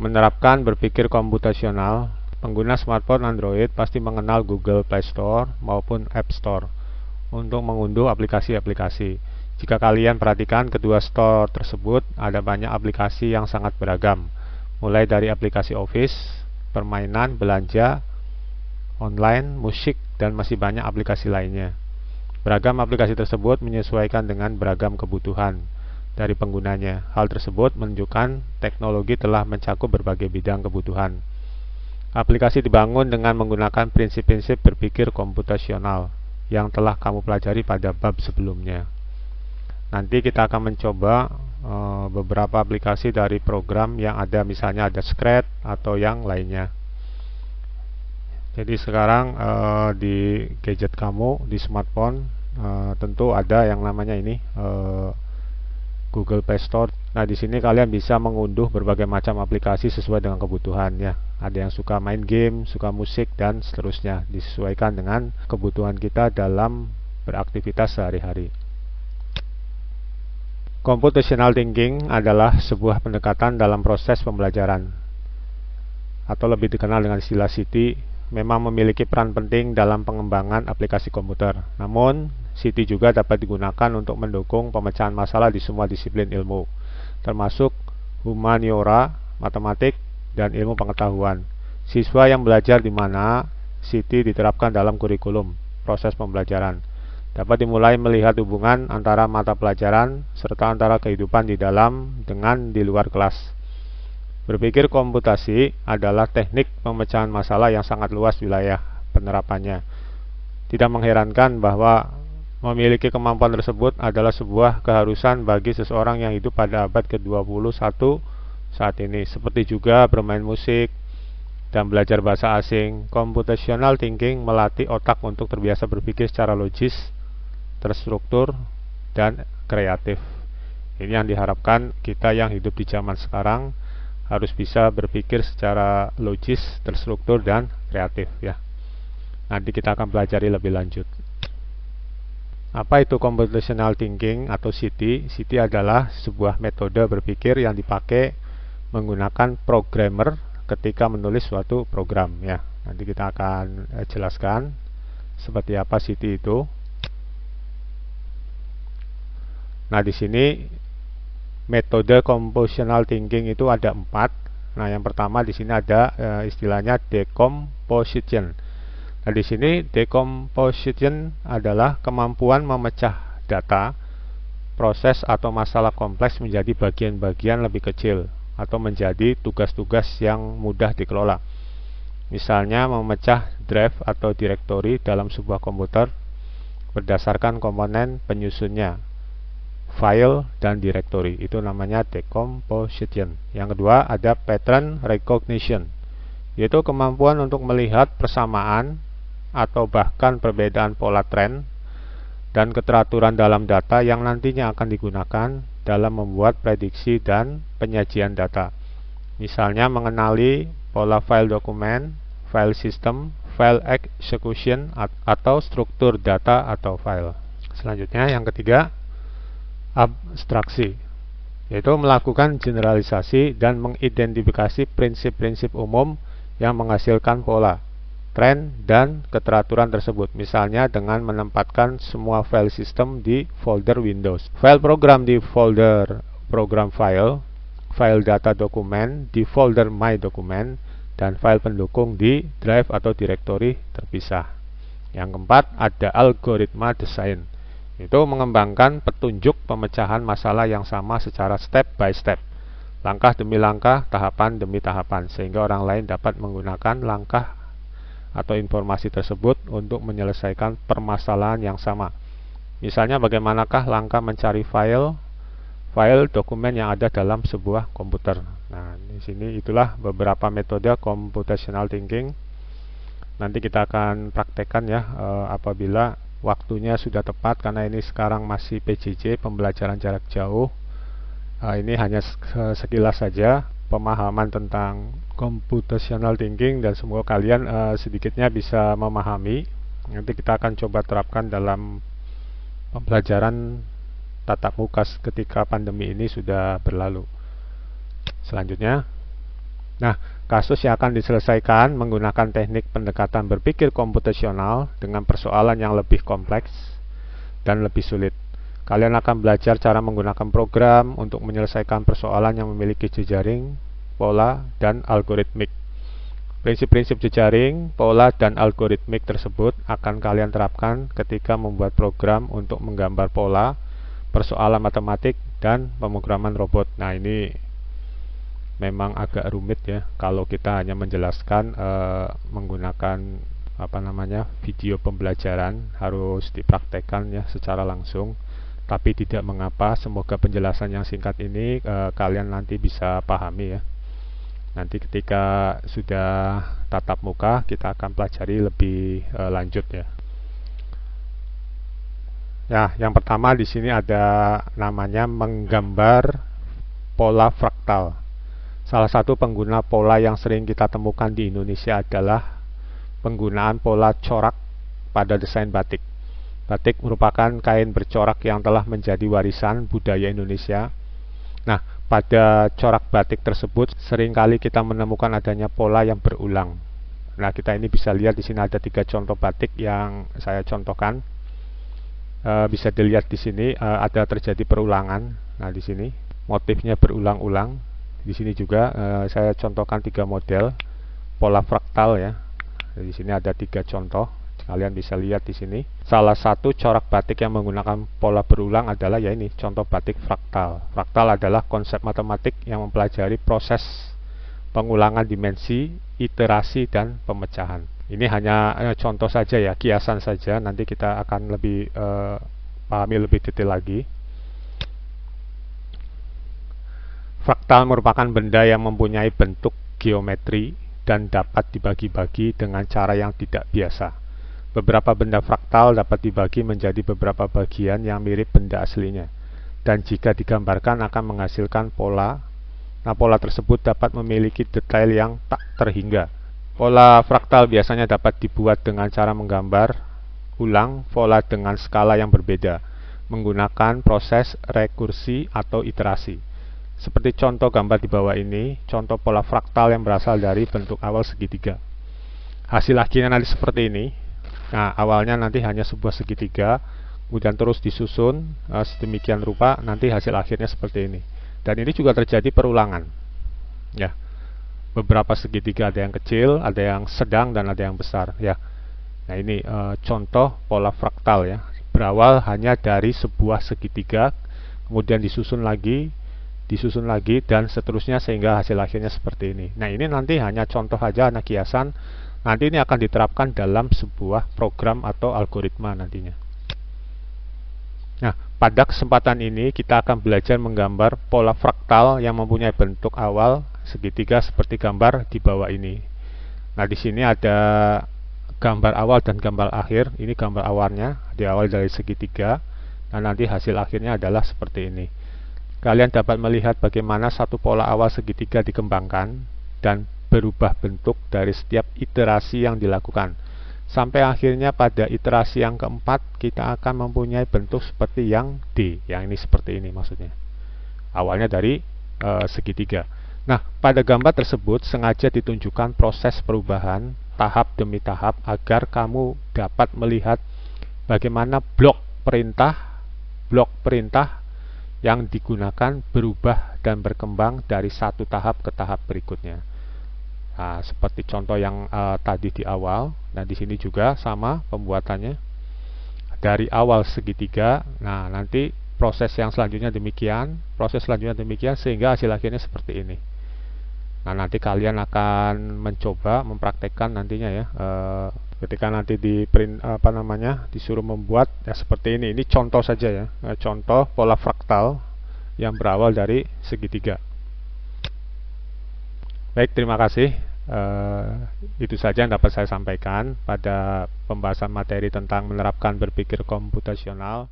Menerapkan berpikir komputasional, pengguna smartphone Android pasti mengenal Google Play Store maupun App Store untuk mengunduh aplikasi-aplikasi. Jika kalian perhatikan kedua store tersebut, ada banyak aplikasi yang sangat beragam, mulai dari aplikasi Office, permainan, belanja, online, musik, dan masih banyak aplikasi lainnya. Beragam aplikasi tersebut menyesuaikan dengan beragam kebutuhan dari penggunanya. Hal tersebut menunjukkan teknologi telah mencakup berbagai bidang kebutuhan. Aplikasi dibangun dengan menggunakan prinsip-prinsip berpikir komputasional yang telah kamu pelajari pada bab sebelumnya. Nanti kita akan mencoba beberapa aplikasi dari program yang ada, misalnya ada Scratch atau yang lainnya. Jadi sekarang di gadget kamu, di smartphone, tentu ada yang namanya ini Google Play Store. Nah, di sini kalian bisa mengunduh berbagai macam aplikasi sesuai dengan kebutuhan ya. Ada yang suka main game, suka musik, dan seterusnya. Disesuaikan dengan kebutuhan kita dalam beraktivitas sehari-hari. Computational thinking adalah sebuah pendekatan dalam proses pembelajaran, atau lebih dikenal dengan istilah CT. Memang memiliki peran penting dalam pengembangan aplikasi komputer. Namun, CT juga dapat digunakan untuk mendukung pemecahan masalah di semua disiplin ilmu, termasuk humaniora, matematik, dan ilmu pengetahuan. Siswa yang belajar di mana CT diterapkan dalam kurikulum, proses pembelajaran, dapat dimulai melihat hubungan antara mata pelajaran serta antara kehidupan di dalam dengan di luar kelas. Berpikir komputasi adalah teknik pemecahan masalah yang sangat luas wilayah penerapannya. Tidak mengherankan bahwa memiliki kemampuan tersebut adalah sebuah keharusan bagi seseorang yang hidup pada abad ke-21 saat ini, seperti juga bermain musik dan belajar bahasa asing. Computational thinking melatih otak untuk terbiasa berpikir secara logis, terstruktur, dan kreatif. Ini yang diharapkan kita yang hidup di zaman sekarang harus bisa berpikir secara logis, terstruktur, dan kreatif ya. Nanti kita akan pelajari lebih lanjut. Apa itu computational thinking atau CT? CT adalah sebuah metode berpikir yang dipakai menggunakan programmer ketika menulis suatu program ya. Nanti kita akan jelaskan seperti apa CT itu. Nah, di sini metode computational thinking itu ada 4. Nah, yang pertama di sini ada istilahnya decomposition. Nah, di sini decomposition adalah kemampuan memecah data, proses atau masalah kompleks menjadi bagian-bagian lebih kecil atau menjadi tugas-tugas yang mudah dikelola. Misalnya memecah drive atau directory dalam sebuah komputer berdasarkan komponen penyusunnya, file dan directory. Itu namanya decomposition. Yang kedua ada pattern recognition, yaitu kemampuan untuk melihat persamaan atau bahkan perbedaan pola tren dan keteraturan dalam data yang nantinya akan digunakan dalam membuat prediksi dan penyajian data. Misalnya mengenali pola file dokumen, file system, file execution, atau struktur data atau file. Selanjutnya yang ketiga, abstraksi, yaitu melakukan generalisasi dan mengidentifikasi prinsip-prinsip umum yang menghasilkan pola, tren, dan keteraturan tersebut. Misalnya dengan menempatkan semua file system di folder Windows, file program di folder program file, file data dokumen di folder My Document, dan file pendukung di drive atau directory terpisah. Yang keempat ada algoritma desain, itu mengembangkan petunjuk pemecahan masalah yang sama secara step by step, langkah demi langkah, tahapan demi tahapan, sehingga orang lain dapat menggunakan langkah atau informasi tersebut untuk menyelesaikan permasalahan yang sama. Misalnya bagaimanakah langkah mencari file dokumen yang ada dalam sebuah komputer. Nah, di sini itulah beberapa metode computational thinking. Nanti kita akan praktekkan ya apabila waktunya sudah tepat, karena ini sekarang masih PJJ, pembelajaran jarak jauh. Ini hanya sekilas saja pemahaman tentang computational thinking, dan semoga kalian sedikitnya bisa memahami. Nanti kita akan coba terapkan dalam pembelajaran tatap muka ketika pandemi ini sudah berlalu. Selanjutnya Nah, kasus yang akan diselesaikan menggunakan teknik pendekatan berpikir komputasional dengan persoalan yang lebih kompleks dan lebih sulit. Kalian akan belajar cara menggunakan program untuk menyelesaikan persoalan yang memiliki jejaring, pola, dan algoritmik. Prinsip-prinsip jejaring, pola, dan algoritmik tersebut akan kalian terapkan ketika membuat program untuk menggambar pola, persoalan matematik, dan pemrograman robot. Nah, ini memang agak rumit ya kalau kita hanya menjelaskan menggunakan video pembelajaran, harus dipraktekkan ya secara langsung. Tapi tidak mengapa, semoga penjelasan yang singkat ini kalian nanti bisa pahami ya. Nanti ketika sudah tatap muka kita akan pelajari lebih lanjut ya. Ya, yang pertama di sini ada namanya menggambar pola fraktal. Salah satu pengguna pola yang sering kita temukan di Indonesia adalah penggunaan pola corak pada desain batik. Batik merupakan kain bercorak yang telah menjadi warisan budaya Indonesia. Nah, pada corak batik tersebut seringkali kita menemukan adanya pola yang berulang. Nah, kita ini bisa lihat di sini ada 3 contoh batik yang saya contohkan. Bisa dilihat di sini ada terjadi perulangan. Nah, di sini motifnya berulang-ulang. Di sini juga saya contohkan 3 model pola fraktal ya. Di sini ada 3 contoh. Kalian bisa lihat di sini. Salah satu corak batik yang menggunakan pola berulang adalah ya ini, contoh batik fraktal. Fraktal adalah konsep matematik yang mempelajari proses pengulangan dimensi, iterasi, dan pemecahan. Ini hanya contoh saja ya, kiasan saja. Nanti kita akan lebih pahami lebih detail lagi. Fraktal merupakan benda yang mempunyai bentuk geometri dan dapat dibagi-bagi dengan cara yang tidak biasa. Beberapa benda fraktal dapat dibagi menjadi beberapa bagian yang mirip benda aslinya, dan jika digambarkan akan menghasilkan pola. Nah, pola tersebut dapat memiliki detail yang tak terhingga. Pola fraktal biasanya dapat dibuat dengan cara menggambar ulang pola dengan skala yang berbeda, menggunakan proses rekursi atau iterasi. Seperti contoh gambar di bawah ini, contoh pola fraktal yang berasal dari bentuk awal segitiga. Hasil akhirnya nanti seperti ini. Nah, awalnya nanti hanya sebuah segitiga, kemudian terus disusun sedemikian rupa, nanti hasil akhirnya seperti ini. Dan ini juga terjadi perulangan. Ya, beberapa segitiga, ada yang kecil, ada yang sedang, dan ada yang besar. Ya, nah ini contoh pola fraktal ya. Berawal hanya dari sebuah segitiga, kemudian disusun lagi, dan seterusnya sehingga hasil akhirnya seperti ini. Nah, ini nanti hanya contoh saja, anak kiasan. Nanti ini akan diterapkan dalam sebuah program atau algoritma nantinya. Nah, pada kesempatan ini kita akan belajar menggambar pola fraktal yang mempunyai bentuk awal segitiga seperti gambar di bawah ini. Nah, di sini ada gambar awal dan gambar akhir. Ini gambar awalnya, di awal dari segitiga. Nah, nanti hasil akhirnya adalah seperti ini. Kalian dapat melihat bagaimana satu pola awal segitiga dikembangkan dan berubah bentuk dari setiap iterasi yang dilakukan. Sampai akhirnya pada iterasi yang keempat kita akan mempunyai bentuk seperti yang D. Yang ini seperti ini maksudnya. Awalnya dari segitiga. Nah, pada gambar tersebut sengaja ditunjukkan proses perubahan tahap demi tahap agar kamu dapat melihat bagaimana blok perintah yang digunakan berubah dan berkembang dari satu tahap ke tahap berikutnya. Nah, seperti contoh yang tadi di awal. Nah, di sini juga sama pembuatannya. Dari awal segitiga, nah nanti proses yang selanjutnya demikian, sehingga hasil akhirnya seperti ini. Nah, nanti kalian akan mencoba mempraktekkan nantinya ya. Ketika nanti disuruh membuat ya seperti ini. Ini contoh saja ya, contoh pola fraktal yang berawal dari segitiga. Baik, terima kasih. Itu saja yang dapat saya sampaikan pada pembahasan materi tentang menerapkan berpikir komputasional.